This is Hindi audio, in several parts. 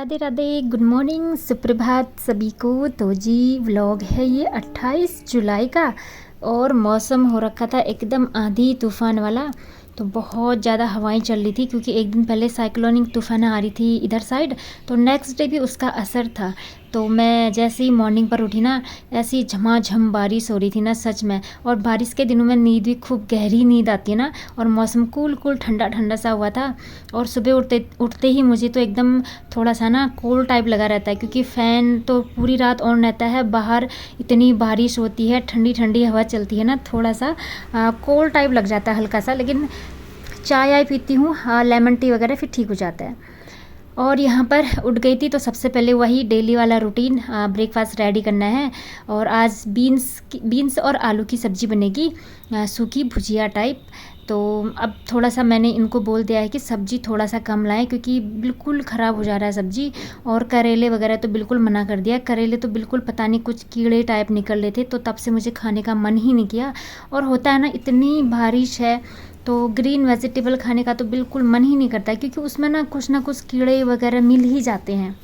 राधे राधे, गुड मॉर्निंग, सुप्रभात सभी को। तो जी व्लॉग है ये 28 जुलाई का और मौसम हो रखा था एकदम आंधी तूफान वाला। तो बहुत ज़्यादा हवाएं चल रही थी क्योंकि एक दिन पहले साइक्लोनिक तूफान आ रही थी इधर साइड, तो नेक्स्ट डे भी उसका असर था। तो मैं जैसे ही मॉर्निंग पर उठी ना, ऐसी झमाझम बारिश हो रही थी ना सच में। और बारिश के दिनों में नींद भी खूब गहरी नींद आती है ना, और मौसम कूल कूल ठंडा ठंडा सा हुआ था। और सुबह उठते उठते ही मुझे तो एकदम थोड़ा सा ना कोल्ड टाइप लगा रहता है क्योंकि फ़ैन तो पूरी रात ऑन रहता है। बाहर इतनी बारिश होती है, ठंडी ठंडी हवा चलती है ना, थोड़ा सा कोल्ड टाइप लग जाता है हल्का सा। लेकिन चाय आय पीती हूँ, लेमन टी वगैरह, फिर ठीक हो जाता है। और यहाँ पर उठ गई थी तो सबसे पहले वही डेली वाला रूटीन, ब्रेकफास्ट रेडी करना है। और आज बीन्स और आलू की सब्ज़ी बनेगी, सूखी भुजिया टाइप। तो अब थोड़ा सा मैंने इनको बोल दिया है कि सब्ज़ी थोड़ा सा कम लाएं क्योंकि बिल्कुल ख़राब हो जा रहा है सब्ज़ी। और करेले वगैरह तो बिल्कुल मना कर दिया। करेले तो बिल्कुल पता नहीं कुछ कीड़े टाइप निकल रहे थे, तो तब से मुझे खाने का मन ही नहीं किया। और होता है ना, इतनी बारिश है तो ग्रीन वेजिटेबल खाने का तो बिल्कुल मन ही नहीं करता क्योंकि उसमें ना कुछ कीड़े वगैरह मिल ही जाते हैं।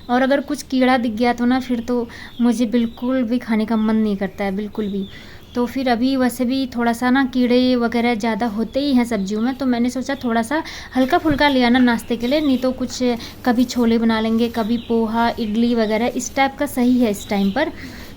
और अगर कुछ कीड़ा दिख गया तो ना फिर तो मुझे बिल्कुल भी खाने का मन नहीं करता है, बिल्कुल भी। तो फिर अभी वैसे भी थोड़ा सा ना कीड़े वगैरह ज़्यादा होते ही हैं सब्जियों में, तो मैंने सोचा थोड़ा सा हल्का फुल्का ले आना नाश्ते के लिए। नहीं तो कुछ कभी छोले बना लेंगे, कभी पोहा इडली वगैरह, इस टाइप का सही है इस टाइम पर।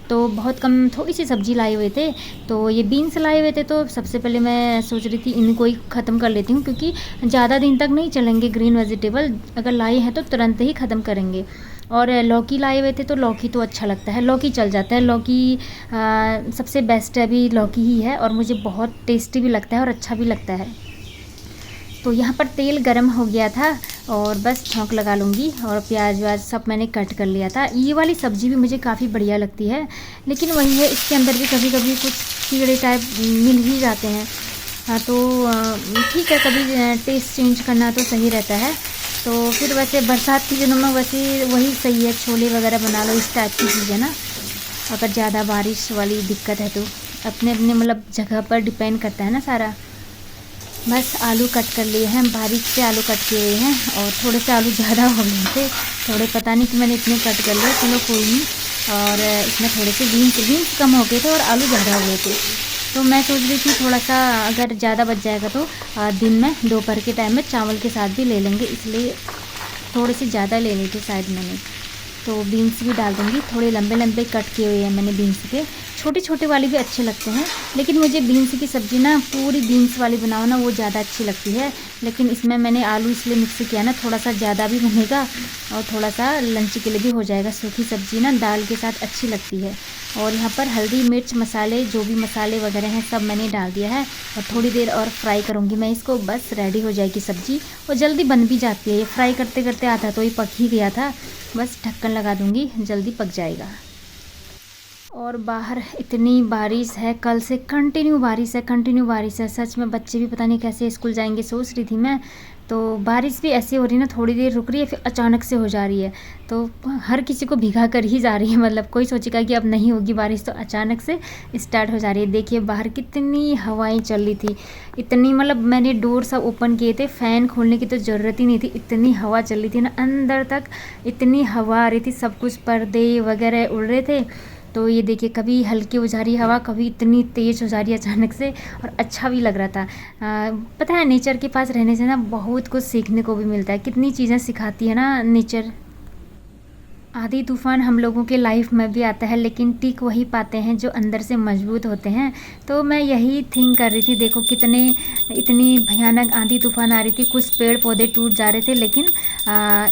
तो बहुत कम थोड़ी सी सब्ज़ी लाए हुए थे, तो ये बीन्स लाए हुए थे। तो सबसे पहले मैं सोच रही थी इनको ही ख़त्म कर लेती हूँ क्योंकि ज़्यादा दिन तक नहीं चलेंगे ग्रीन वेजिटेबल। अगर लाए हैं तो तुरंत ही ख़त्म करेंगे। और लौकी लाए हुए थे, तो लौकी तो अच्छा लगता है, लौकी चल जाता है। लौकी सबसे बेस्ट है, अभी लौकी ही है और मुझे बहुत टेस्टी भी लगता है और अच्छा भी लगता है। तो यहाँ पर तेल गरम हो गया था और बस छौंक लगा लूँगी। और प्याज व्याज सब मैंने कट कर लिया था। ये वाली सब्ज़ी भी मुझे काफ़ी बढ़िया लगती है, लेकिन वही है, इसके अंदर भी कभी कभी कुछ कीड़े टाइप मिल ही जाते हैं। हाँ तो ठीक है, कभी टेस्ट चेंज करना तो सही रहता है। तो फिर वैसे बरसात के दिनों में वैसे वही सही है, छोले वगैरह बना लो, इस टाइप की चीज़ें ना। अगर ज़्यादा बारिश वाली दिक्कत है तो अपने अपने मतलब जगह पर डिपेंड करता है ना सारा। बस आलू कट कर लिए हैं, बारीक से आलू कट किए हुए हैं। और थोड़े से आलू ज़्यादा हो गए थे, थोड़े पता नहीं कि मैंने इतने कट कर लिए, चलो कोई नहीं। और इसमें थोड़े से बीन्स कम हो गए थे और आलू ज़्यादा हो गए थे। तो मैं सोच रही थी थोड़ा सा अगर ज़्यादा बच जाएगा तो दिन में दोपहर के टाइम में चावल के साथ भी ले लेंगे, इसलिए थोड़ी सी ज़्यादा ले ली थी शायद मैंने। तो बीन्स भी डाल दूँगी, थोड़े लंबे लंबे कट किए हुए हैं मैंने बीन्स के। छोटे छोटे वाले भी अच्छे लगते हैं, लेकिन मुझे बीन्स की सब्ज़ी ना पूरी बीन्स वाली बनाओ ना, वो ज़्यादा अच्छी लगती है। लेकिन इसमें मैंने आलू इसलिए मिक्स किया ना, थोड़ा सा ज़्यादा भी बनेगा और थोड़ा सा लंच के लिए भी हो जाएगा। सूखी सब्ज़ी ना दाल के साथ अच्छी लगती है। और यहाँ पर हल्दी मिर्च मसाले, जो भी मसाले वगैरह हैं सब मैंने डाल दिया है। और थोड़ी देर और फ्राई करूँगी मैं इसको, बस रेडी हो जाएगी सब्ज़ी। और जल्दी बन भी जाती है, ये फ्राई करते करते आधा तो ये पक ही गया था। बस ढक्कन लगा दूँगी, जल्दी पक जाएगा। और बाहर इतनी बारिश है, कल से कंटिन्यू बारिश है सच में। बच्चे भी पता नहीं कैसे स्कूल जाएंगे, सोच रही थी मैं। तो बारिश भी ऐसी हो रही है ना, थोड़ी देर रुक रही है फिर अचानक से हो जा रही है, तो हर किसी को भिगा कर ही जा रही है। मतलब कोई सोचेगा कि अब नहीं होगी बारिश, तो अचानक से स्टार्ट हो जा रही है। देखिए बाहर कितनी हवाएं चल रही थी, इतनी मतलब मैंने डोर सब ओपन किए थे, फ़ैन खोलने की तो ज़रूरत ही नहीं थी, इतनी हवा चल रही थी ना अंदर तक, इतनी हवा आ रही थी, सब कुछ पर्दे वगैरह उड़ रहे थे। तो ये देखिए कभी हल्की हो जा रही हवा, कभी इतनी तेज़ हो जा रही है अचानक से, और अच्छा भी लग रहा था। पता है नेचर के पास रहने से ना बहुत कुछ सीखने को भी मिलता है, कितनी चीज़ें सिखाती है ना नेचर। आंधी तूफान हम लोगों के लाइफ में भी आता है, लेकिन टिक वही पाते हैं जो अंदर से मजबूत होते हैं। तो मैं यही थिंक कर रही थी, देखो कितने इतनी भयानक आंधी तूफान आ रही थी, कुछ पेड़ पौधे टूट जा रहे थे, लेकिन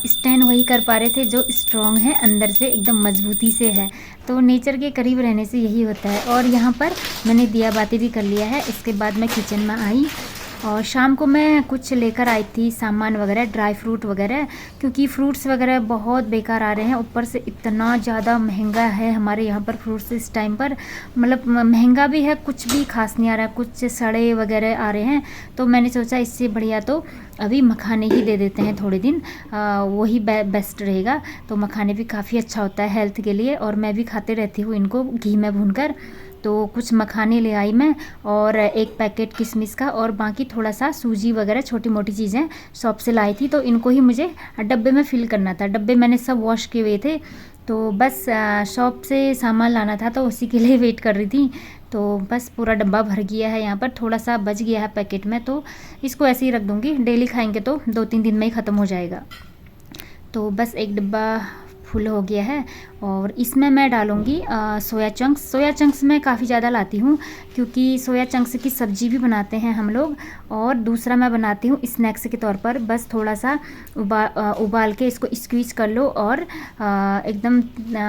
स्टैंड वही कर पा रहे थे जो स्ट्रॉन्ग है, अंदर से एकदम मजबूती से है। तो नेचर के करीब रहने से यही होता है। और यहाँ पर मैंने दिया बाती भी कर लिया है। इसके बाद मैं किचन में आई और शाम को मैं कुछ लेकर आई थी सामान वगैरह, ड्राई फ्रूट वगैरह, क्योंकि फ्रूट्स वगैरह बहुत बेकार आ रहे हैं। ऊपर से इतना ज़्यादा महंगा है हमारे यहाँ पर फ्रूट्स इस टाइम पर, मतलब महंगा भी है, कुछ भी खास नहीं आ रहा है, कुछ सड़े वगैरह आ रहे हैं। तो मैंने सोचा इससे बढ़िया तो अभी मखाने ही दे देते हैं थोड़े दिन, वही बेस्ट रहेगा। तो मखाने भी काफ़ी अच्छा होता है हेल्थ के लिए, और मैं भी खाते रहती हूँ इनको घी में भूनकर। तो कुछ मखाने ले आई मैं और एक पैकेट किशमिश का, और बाकी थोड़ा सा सूजी वगैरह छोटी मोटी चीज़ें शॉप से लाई थी। तो इनको ही मुझे डब्बे में फ़िल करना था। डब्बे मैंने सब वॉश किए हुए थे, तो बस शॉप से सामान लाना था तो उसी के लिए वेट कर रही थी। तो बस पूरा डब्बा भर गया है, यहाँ पर थोड़ा सा बच गया है पैकेट में, तो इसको ऐसे ही रख दूँगी। डेली खाएंगे तो 2-3 दिन में ही ख़त्म हो जाएगा। तो बस एक डब्बा फुल हो गया है और इसमें मैं डालूँगी सोया चंक्स। सोया चंक्स मैं काफ़ी ज़्यादा लाती हूँ क्योंकि सोया चंक्स की सब्ज़ी भी बनाते हैं हम लोग, और दूसरा मैं बनाती हूँ स्नैक्स के तौर पर। बस थोड़ा सा उबाल के इसको स्क्वीज कर लो और एकदम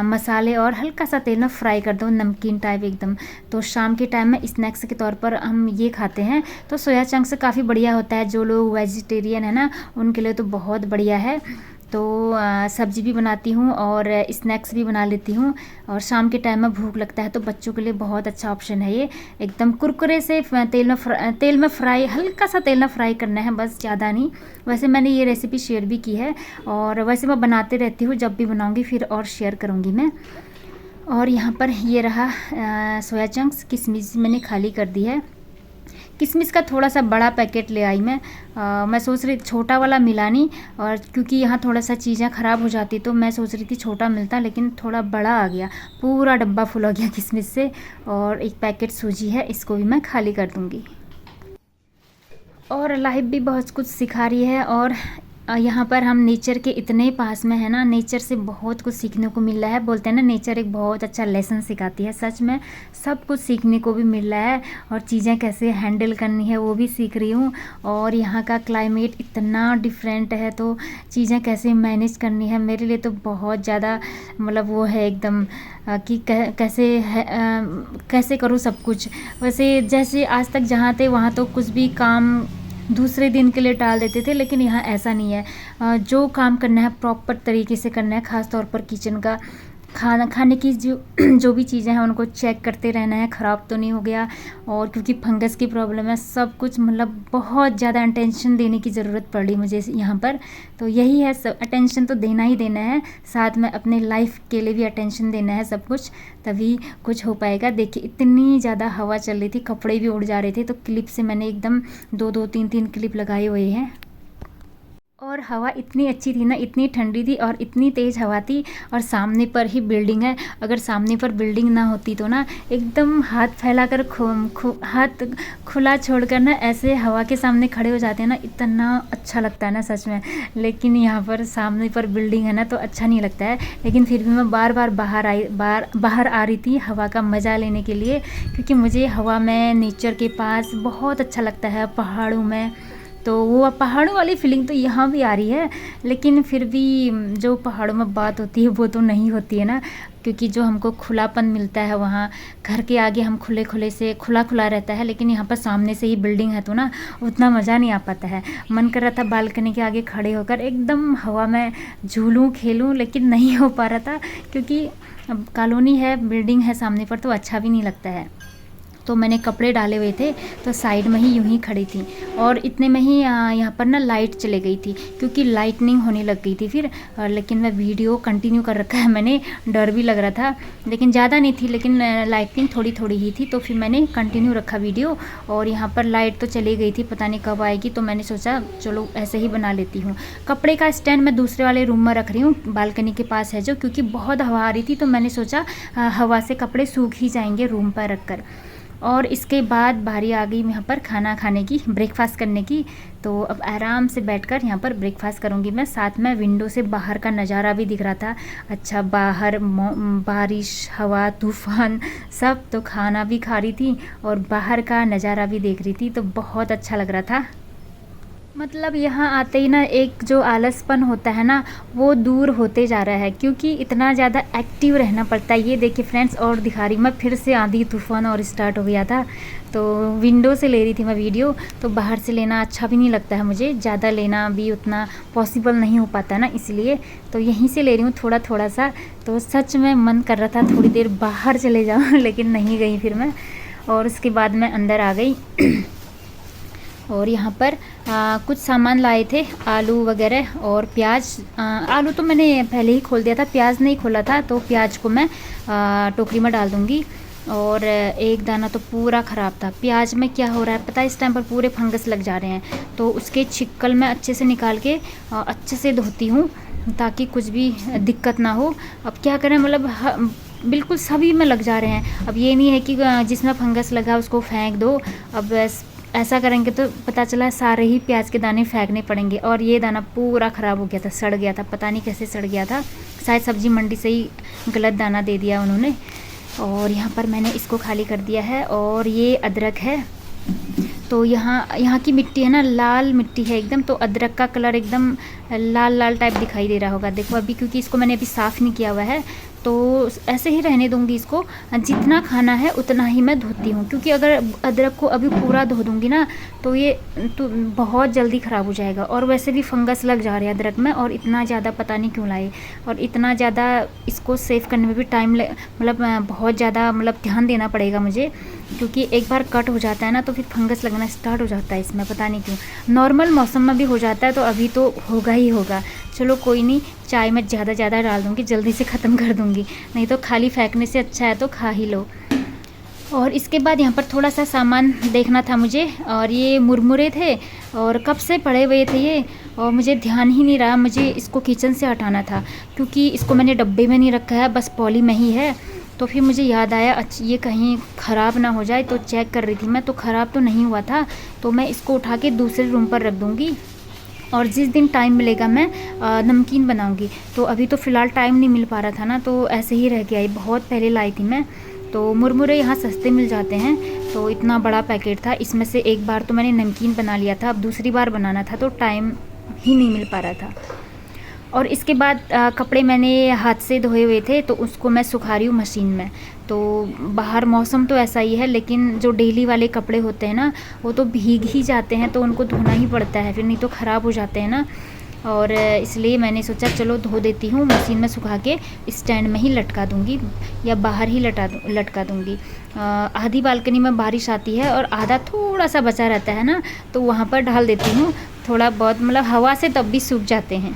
मसाले और हल्का सा तेल में फ्राई कर दो, नमकीन टाइप एकदम। तो शाम के टाइम में स्नैक्स के तौर पर हम ये खाते हैं। तो सोया चंक्स काफ़ी बढ़िया होता है, जो लोग वेजिटेरियन है ना उनके लिए तो बहुत बढ़िया है। तो सब्ज़ी भी बनाती हूँ और स्नैक्स भी बना लेती हूँ, और शाम के टाइम में भूख लगता है तो बच्चों के लिए बहुत अच्छा ऑप्शन है ये। एकदम कुरकुरे से तेल में फ्राई, हल्का सा तेल में फ्राई करना है, बस ज़्यादा नहीं। वैसे मैंने ये रेसिपी शेयर भी की है, और वैसे मैं बनाते रहती हूँ, जब भी बनाऊँगी फिर और शेयर करूँगी मैं। और यहाँ पर ये रहा सोया चंक्स। किशमिश मैंने खाली कर दी है। किशमिश का थोड़ा सा बड़ा पैकेट ले आई मैं सोच रही छोटा वाला मिला नहीं, और क्योंकि यहाँ थोड़ा सा चीज़ें ख़राब हो जाती तो मैं सोच रही थी छोटा मिलता, लेकिन थोड़ा बड़ा आ गया। पूरा डब्बा फुल हो गया किशमिश से। और एक पैकेट सूजी है, इसको भी मैं खाली कर दूँगी। और लाइफ भी बहुत कुछ सिखा रही है, और यहाँ पर हम नेचर के इतने पास में है ना, नेचर से बहुत कुछ सीखने को मिल रहा है। बोलते हैं ना नेचर एक बहुत अच्छा लेसन सिखाती है, सच में सब कुछ सीखने को भी मिल रहा है, और चीज़ें कैसे हैंडल करनी है वो भी सीख रही हूँ। और यहाँ का क्लाइमेट इतना डिफरेंट है, तो चीज़ें कैसे मैनेज करनी है मेरे लिए तो बहुत ज़्यादा मतलब वो है एकदम कि कैसे करूँ सब कुछ। वैसे जैसे आज तक जहाँ थे वहाँ तो कुछ भी काम दूसरे दिन के लिए टाल देते थे, लेकिन यहाँ ऐसा नहीं है। जो काम करना है प्रॉपर तरीके से करना है, ख़ास तौर पर किचन का खाने की जो भी चीज़ें हैं उनको चेक करते रहना है, ख़राब तो नहीं हो गया। और क्योंकि फंगस की प्रॉब्लम है, सब कुछ मतलब बहुत ज़्यादा अटेंशन देने की ज़रूरत पड़ी मुझे यहाँ पर। तो यही है, सब अटेंशन तो देना ही देना है, साथ में अपने लाइफ के लिए भी अटेंशन देना है सब कुछ, तभी कुछ हो पाएगा। देखिए इतनी ज़्यादा हवा चल रही थी, कपड़े भी उड़ जा रहे थे, तो क्लिप से मैंने एकदम 2-2 3-3 क्लिप लगाए हुए हैं। और हवा इतनी अच्छी थी ना, इतनी ठंडी थी और इतनी तेज़ हवा थी, और सामने पर ही बिल्डिंग है। अगर सामने पर बिल्डिंग ना होती तो ना एकदम हाथ फैलाकर हाथ खुला छोड़कर ना ऐसे हवा के सामने खड़े हो जाते हैं ना, इतना अच्छा लगता है ना सच में। लेकिन यहाँ पर सामने पर बिल्डिंग है ना तो अच्छा नहीं लगता है, लेकिन फिर भी मैं बार बार बाहर आ रही थी हवा का मज़ा लेने के लिए, क्योंकि मुझे हवा में नेचर के पास बहुत अच्छा लगता है, पहाड़ों में। तो वो पहाड़ों वाली फीलिंग तो यहाँ भी आ रही है, लेकिन फिर भी जो पहाड़ों में बात होती है वो तो नहीं होती है ना, क्योंकि जो हमको खुलापन मिलता है वहाँ घर के आगे हम खुले से खुला रहता है, लेकिन यहाँ पर सामने से ही बिल्डिंग है तो ना उतना मज़ा नहीं आ पाता है। मन कर रहा था बालकनी के आगे खड़े होकर एकदम हवा में झूलूँ खेलूँ, लेकिन नहीं हो पा रहा था, क्योंकि कॉलोनी है, बिल्डिंग है सामने पर, तो अच्छा भी नहीं लगता है। तो मैंने कपड़े डाले हुए थे तो साइड में ही यूं ही खड़ी थी, और इतने में ही यहाँ पर ना लाइट चले गई थी, क्योंकि लाइटनिंग होने लग गई थी फिर। लेकिन मैं वीडियो कंटिन्यू कर रखा है मैंने, डर भी लग रहा था, लेकिन ज़्यादा नहीं थी, लेकिन लाइटनिंग थोड़ी थोड़ी ही थी, तो फिर मैंने कंटिन्यू रखा वीडियो। और यहाँ पर लाइट तो चली गई थी, पता नहीं कब आएगी, तो मैंने सोचा चलो ऐसे ही बना लेती हूँ। कपड़े का स्टैंड मैं दूसरे वाले रूम में रख रही हूँ, बालकनी के पास है जो, क्योंकि बहुत हवा आ रही थी, तो मैंने सोचा हवा से कपड़े सूख ही जाएंगे रूम पर रख कर। और इसके बाद बारी आ गई यहाँ पर खाना खाने की, ब्रेकफास्ट करने की। तो अब आराम से बैठकर यहाँ पर ब्रेकफास्ट करूँगी मैं। साथ में विंडो से बाहर का नज़ारा भी दिख रहा था, अच्छा बाहर बारिश, हवा, तूफ़ान सब। तो खाना भी खा रही थी और बाहर का नज़ारा भी देख रही थी, तो बहुत अच्छा लग रहा था। मतलब यहाँ आते ही ना एक जो आलसपन होता है ना वो दूर होते जा रहा है, क्योंकि इतना ज़्यादा एक्टिव रहना पड़ता है। ये देखिए फ्रेंड्स, और दिखा रही मैं, फिर से आंधी तूफान और स्टार्ट हो गया था। तो विंडो से ले रही थी मैं वीडियो, तो बाहर से लेना अच्छा भी नहीं लगता है मुझे, ज़्यादा लेना भी उतना पॉसिबल नहीं हो पाता ना, इसलिए तो यहीं से ले रही हूँ थोड़ा थोड़ा सा। तो सच में मन कर रहा था थोड़ी देर बाहर चले जाऊँ लेकिन नहीं गई फिर मैं, और उसके बाद मैं अंदर आ गई। और यहाँ पर कुछ सामान लाए थे, आलू वगैरह और प्याज। आलू तो मैंने पहले ही खोल दिया था, प्याज नहीं खोला था, तो प्याज को मैं टोकरी में डाल दूँगी। और एक दाना तो पूरा ख़राब था। प्याज में क्या हो रहा है पता है, इस टाइम पर पूरे फंगस लग जा रहे हैं, तो उसके छिक्कल मैं अच्छे से निकाल के अच्छे से धोती हूँ ताकि कुछ भी दिक्कत ना हो। अब क्या करें, मतलब बिल्कुल सभी में लग जा रहे हैं। अब ये नहीं है कि जिसमें फंगस लगा उसको फेंक दो। अब ऐसा करेंगे तो पता चला सारे ही प्याज के दाने फेंकने पड़ेंगे। और ये दाना पूरा ख़राब हो गया था, सड़ गया था, पता नहीं कैसे सड़ गया था, शायद सब्जी मंडी से ही गलत दाना दे दिया उन्होंने। और यहाँ पर मैंने इसको खाली कर दिया है। और ये अदरक है, तो यहाँ की मिट्टी है ना, लाल मिट्टी है एकदम, तो अदरक का कलर एकदम लाल लाल टाइप दिखाई दे रहा होगा। देखो अभी क्योंकि इसको मैंने अभी साफ़ नहीं किया हुआ है, तो ऐसे ही रहने दूंगी इसको। जितना खाना है उतना ही मैं धोती हूँ, क्योंकि अगर अदरक को अभी पूरा धो दूंगी ना तो ये तो बहुत जल्दी ख़राब हो जाएगा। और वैसे भी फंगस लग जा रहे हैं अदरक में, और इतना ज़्यादा पता नहीं क्यों लाए। और इतना ज़्यादा इसको सेव करने में भी टाइम मतलब बहुत ज़्यादा मतलब ध्यान देना पड़ेगा मुझे, क्योंकि एक बार कट हो जाता है ना तो फिर फंगस लगना स्टार्ट हो जाता है इसमें, पता नहीं क्यों। नॉर्मल मौसम में भी हो जाता है, तो अभी तो होगा ही होगा। चलो कोई नहीं, चाय में ज़्यादा डाल दूँगी, जल्दी से ख़त्म कर दूँगी, नहीं तो खाली फेंकने से अच्छा है तो खा ही लो। और इसके बाद यहाँ पर थोड़ा सा सामान देखना था मुझे, और ये मुरमुरे थे और कब से पड़े हुए थे ये, और मुझे ध्यान ही नहीं रहा, मुझे इसको किचन से हटाना था, क्योंकि इसको मैंने डब्बे में नहीं रखा है, बस पॉली में ही है। तो फिर मुझे याद आया अच्छा ये कहीं ख़राब ना हो जाए, तो चेक कर रही थी मैं, तो ख़राब तो नहीं हुआ था। तो मैं इसको उठा के दूसरे रूम पर रख दूँगी, और जिस दिन टाइम मिलेगा मैं नमकीन बनाऊंगी। तो अभी तो फ़िलहाल टाइम नहीं मिल पा रहा था ना, तो ऐसे ही रह गया। ये बहुत पहले लाई थी मैं, तो मुरमुरे यहाँ सस्ते मिल जाते हैं, तो इतना बड़ा पैकेट था, इसमें से एक बार तो मैंने नमकीन बना लिया था, अब दूसरी बार बनाना था तो टाइम ही नहीं मिल पा रहा था। और इसके बाद कपड़े मैंने हाथ से धोए हुए थे, तो उसको मैं सुखा रही हूँ मशीन में। तो बाहर मौसम तो ऐसा ही है, लेकिन जो डेली वाले कपड़े होते हैं ना वो तो भीग ही जाते हैं, तो उनको धोना ही पड़ता है, फिर नहीं तो ख़राब हो जाते हैं ना। और इसलिए मैंने सोचा चलो धो देती हूँ, मशीन में सुखा के स्टैंड में ही लटका दूँगी, या बाहर ही लटका दूँगी। आधी बालकनी में बारिश आती है और आधा थोड़ा सा बचा रहता है ना, तो वहाँ पर डाल देती हूँ थोड़ा बहुत, मतलब हवा से तब भी सूख जाते हैं।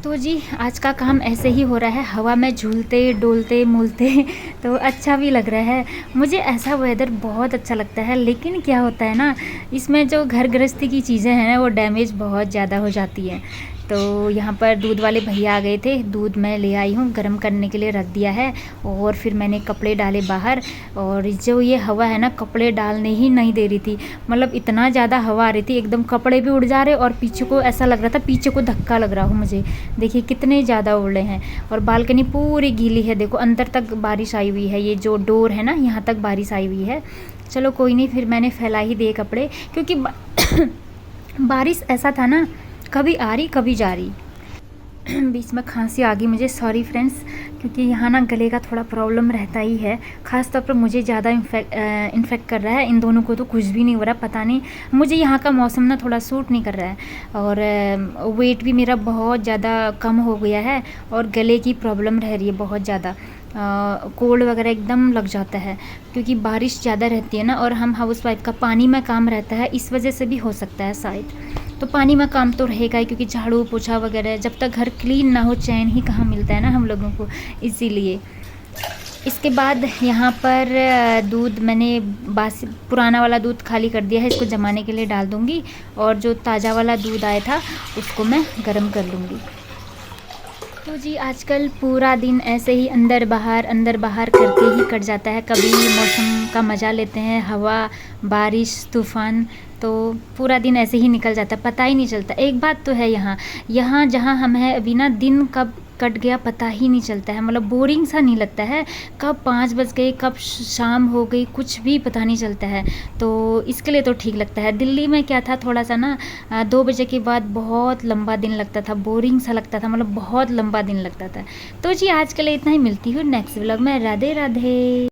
तो जी आज का काम ऐसे ही हो रहा है, हवा में झूलते डोलते मूलते तो अच्छा भी लग रहा है। मुझे ऐसा वेदर बहुत अच्छा लगता है, लेकिन क्या होता है ना, इसमें जो घर गृहस्थी की चीज़ें हैं वो डैमेज बहुत ज़्यादा हो जाती हैं। तो यहाँ पर दूध वाले भैया आ गए थे, दूध मैं ले आई हूँ, गर्म करने के लिए रख दिया है। और फिर मैंने कपड़े डाले बाहर, और जो ये हवा है ना कपड़े डालने ही नहीं दे रही थी, मतलब इतना ज़्यादा हवा आ रही थी, एकदम कपड़े भी उड़ जा रहे, और पीछे को ऐसा लग रहा था पीछे को धक्का लग रहा हो मुझे। देखिए कितने ज़्यादा उड़े हैं, और बालकनी पूरी गीली है, देखो अंदर तक बारिश आई हुई है, ये जो डोर है ना यहाँ तक बारिश आई हुई है। चलो कोई नहीं, फिर मैंने फैला ही दिए कपड़े, क्योंकि बारिश ऐसा था ना, कभी आ रही कभी जा रही। बीच में खांसी आ गई मुझे, सॉरी फ्रेंड्स, क्योंकि यहाँ ना गले का थोड़ा प्रॉब्लम रहता ही है, ख़ास तौर पर मुझे ज़्यादा इन्फेक्ट कर रहा है, इन दोनों को तो कुछ भी नहीं हो रहा, पता नहीं मुझे यहाँ का मौसम ना थोड़ा सूट नहीं कर रहा है। और वेट भी मेरा बहुत ज़्यादा कम हो गया है, और गले की प्रॉब्लम रह रही है बहुत ज़्यादा, कोल्ड वगैरह एकदम लग जाता है, क्योंकि बारिश ज़्यादा रहती है ना, और हम हाउसवाइफ का पानी में काम रहता है, इस वजह से भी हो सकता है शायद। तो पानी में काम तो रहेगा ही, क्योंकि झाड़ू पोछा वगैरह जब तक घर क्लीन ना हो चैन ही कहाँ मिलता है ना हम लोगों को, इसीलिए। इसके बाद यहाँ पर दूध मैंने बासी पुराना वाला दूध खाली कर दिया है, इसको जमाने के लिए डाल दूँगी, और जो ताज़ा वाला दूध आया था उसको मैं गर्म कर लूँगी। तो जी आजकल पूरा दिन ऐसे ही अंदर बाहर करके ही कट जाता है। कभी मौसम का मज़ा लेते हैं, हवा बारिश तूफ़ान, तो पूरा दिन ऐसे ही निकल जाता है, पता ही नहीं चलता। एक बात तो है यहाँ जहाँ हम हैं अभी ना, दिन कब कट गया पता ही नहीं चलता है, मतलब बोरिंग सा नहीं लगता है, कब 5 बज गए कब शाम हो गई कुछ भी पता नहीं चलता है, तो इसके लिए तो ठीक लगता है। दिल्ली में क्या था, थोड़ा सा ना 2 बजे के बाद बहुत लंबा दिन लगता था, बोरिंग सा लगता था, मतलब बहुत लंबा दिन लगता था। तो जी आज के लिए इतना ही, मिलती हूँ नेक्स्ट व्लॉग में। राधे राधे।